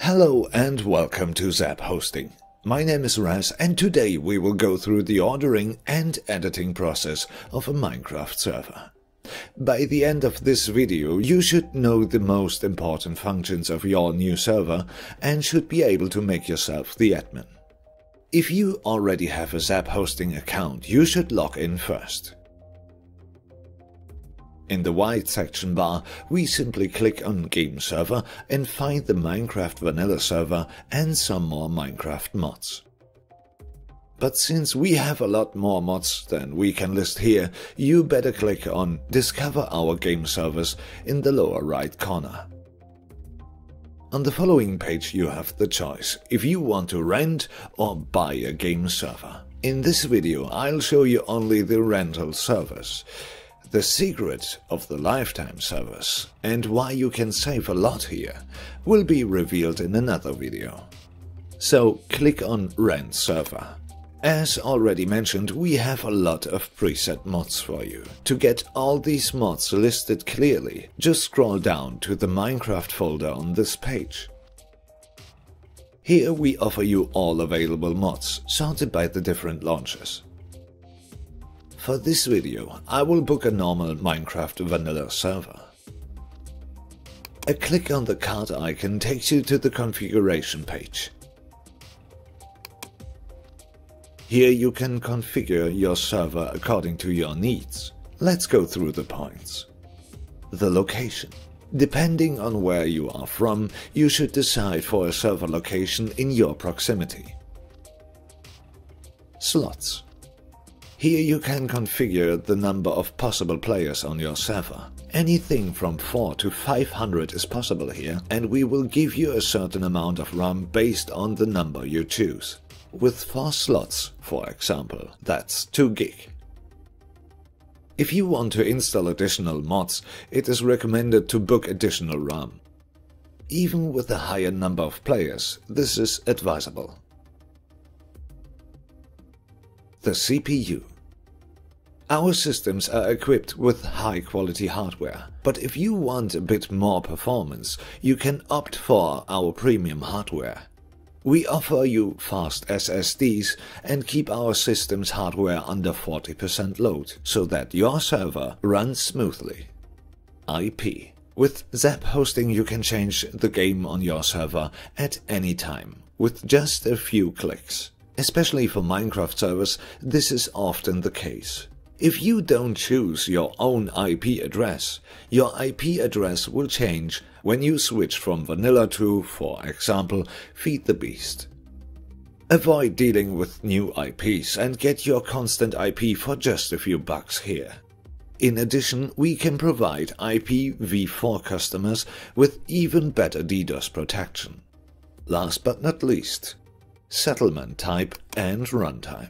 Hello and welcome to ZAP-Hosting. My name is Raz and today we will go through the ordering and editing process of a Minecraft server. By the end of this video you should know the most important functions of your new server and should be able to make yourself the admin. If you already have a ZAP-Hosting account, you should log in first. In the white section bar, we simply click on Gameserver and find the Minecraft vanilla server and some more Minecraft mods. But since we have a lot more mods than we can list here, you better click on Discover our game servers in the lower right corner. On the following page you have the choice if you want to rent or buy a game server. In this video I'll show you only the rental servers. The secret of the lifetime servers and why you can save a lot here will be revealed in another video. So click on Rent Server. As already mentioned, we have a lot of preset mods for you. To get all these mods listed clearly, just scroll down to the Minecraft folder on this page. Here we offer you all available mods, sorted by the different launchers. For this video, I will book a normal Minecraft vanilla server. A click on the card icon takes you to the configuration page. Here you can configure your server according to your needs. Let's go through the points. The location. Depending on where you are from, you should decide for a server location in your proximity. Slots. Here you can configure the number of possible players on your server. Anything from 4 to 500 is possible here, and we will give you a certain amount of RAM based on the number you choose. With 4 slots, for example, that's 2 GB. If you want to install additional mods, it is recommended to book additional RAM. Even with a higher number of players, this is advisable. The CPU. Our systems are equipped with high-quality hardware, but if you want a bit more performance, you can opt for our premium hardware. We offer you fast SSDs and keep our system's hardware under 40% load, so that your server runs smoothly. IP. With ZAP-Hosting you can change the game on your server at any time, with just a few clicks. Especially for Minecraft servers, this is often the case. If you don't choose your own IP address, your IP address will change when you switch from vanilla to, for example, Feed the Beast. Avoid dealing with new IPs and get your constant IP for just a few bucks here. In addition, we can provide IPv4 customers with even better DDoS protection. Last but not least, settlement type and runtime.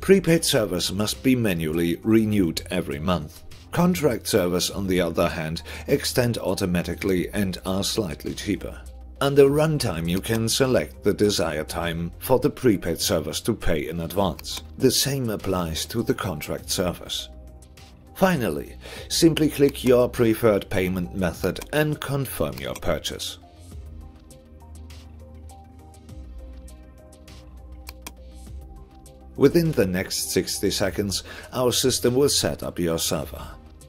Prepaid servers must be manually renewed every month. Contract servers, on the other hand, extend automatically and are slightly cheaper. Under runtime you can select the desired time for the prepaid servers to pay in advance. The same applies to the contract servers. Finally, simply click your preferred payment method and confirm your purchase. Within the next 60 seconds, our system will set up your server.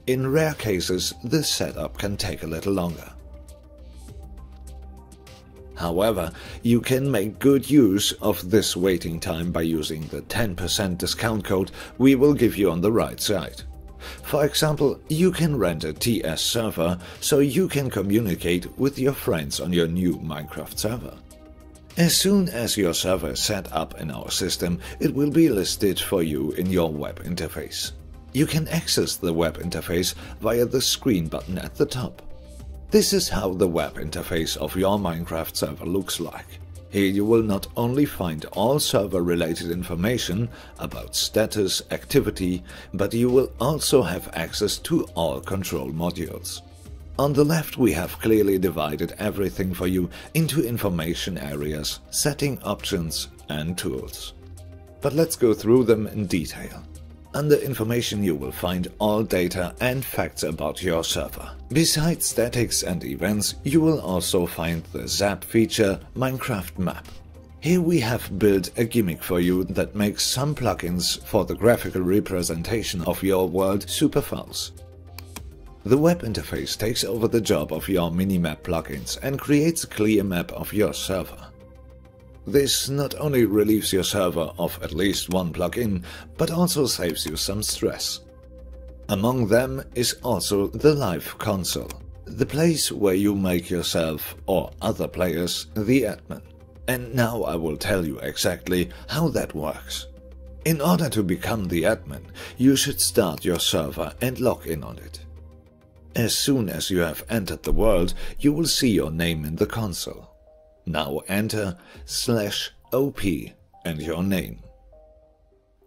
In rare cases, this setup can take a little longer. However, you can make good use of this waiting time by using the 10% discount code we will give you on the right side. For example, you can rent a TS server so you can communicate with your friends on your new Minecraft server. As soon as your server is set up in our system, it will be listed for you in your web interface. You can access the web interface via the screen button at the top. This is how the web interface of your Minecraft server looks like. Here you will not only find all server-related information about status, activity, but you will also have access to all control modules. On the left we have clearly divided everything for you into information areas, setting options and tools. But let's go through them in detail. Under Information you will find all data and facts about your server. Besides statics and events, you will also find the ZAP feature Minecraft map. Here we have built a gimmick for you that makes some plugins for the graphical representation of your world super fast. The web interface takes over the job of your minimap plugins and creates a clear map of your server. This not only relieves your server of at least one plugin, but also saves you some stress. Among them is also the live console, the place where you make yourself or other players the admin. And now I will tell you exactly how that works. In order to become the admin, you should start your server and log in on it. As soon as you have entered the world, you will see your name in the console. Now enter /op and your name.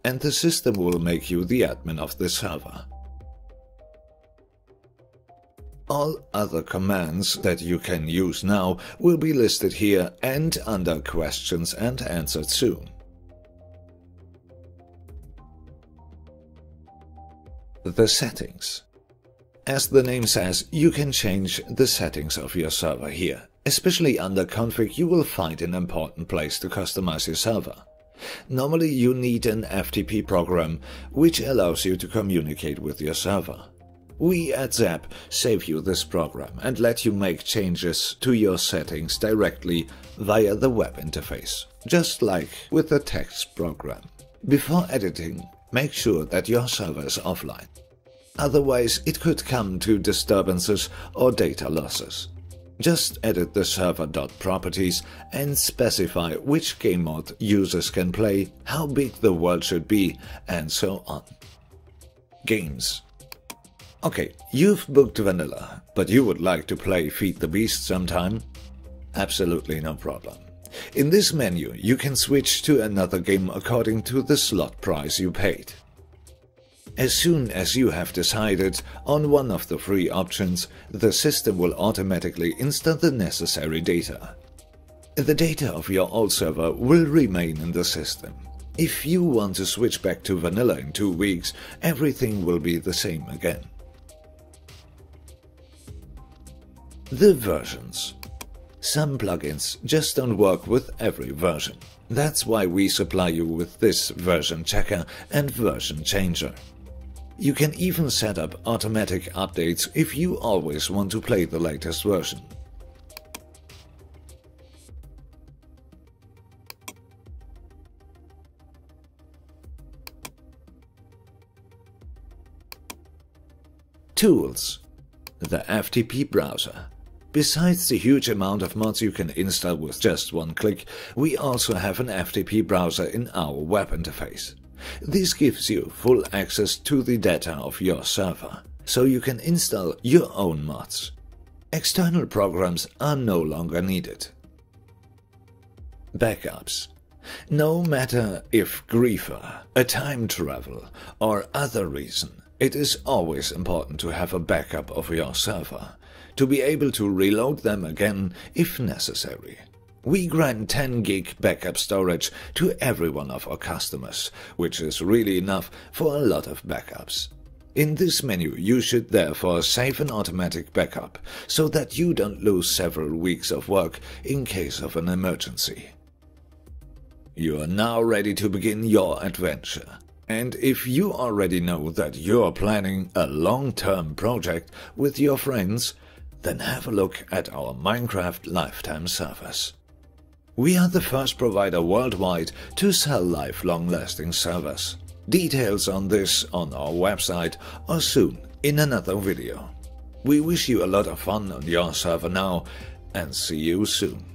And the system will make you the admin of the server. All other commands that you can use now will be listed here and under questions and answered soon. The settings. As the name says, you can change the settings of your server here. Especially under config, you will find an important place to customize your server. Normally you need an FTP program, which allows you to communicate with your server. We at ZAP save you this program and let you make changes to your settings directly via the web interface, just like with a text program. Before editing, make sure that your server is offline. Otherwise, it could come to disturbances or data losses. Just edit the server.properties and specify which game mode users can play, how big the world should be, and so on. Games. Okay, you've booked vanilla, but you would like to play Feed the Beast sometime? Absolutely no problem. In this menu, you can switch to another game according to the slot price you paid. As soon as you have decided on one of the free options, the system will automatically install the necessary data. The data of your old server will remain in the system. If you want to switch back to vanilla in 2 weeks, everything will be the same again. The versions. Some plugins just don't work with every version. That's why we supply you with this version checker and version changer. You can even set up automatic updates if you always want to play the latest version. Tools. The FTP browser. Besides the huge amount of mods you can install with just one click, we also have an FTP browser in our web interface. This gives you full access to the data of your server, so you can install your own mods. External programs are no longer needed. Backups. No matter if griefer, a time travel, or other reason, it is always important to have a backup of your server, to be able to reload them again if necessary. We grant 10 gig backup storage to every one of our customers, which is really enough for a lot of backups. In this menu, you should therefore save an automatic backup, so that you don't lose several weeks of work in case of an emergency. You are now ready to begin your adventure. And if you already know that you're planning a long-term project with your friends, then have a look at our Minecraft lifetime servers. We are the first provider worldwide to sell live long-lasting servers. Details on this on our website or soon in another video. We wish you a lot of fun on your server now and see you soon.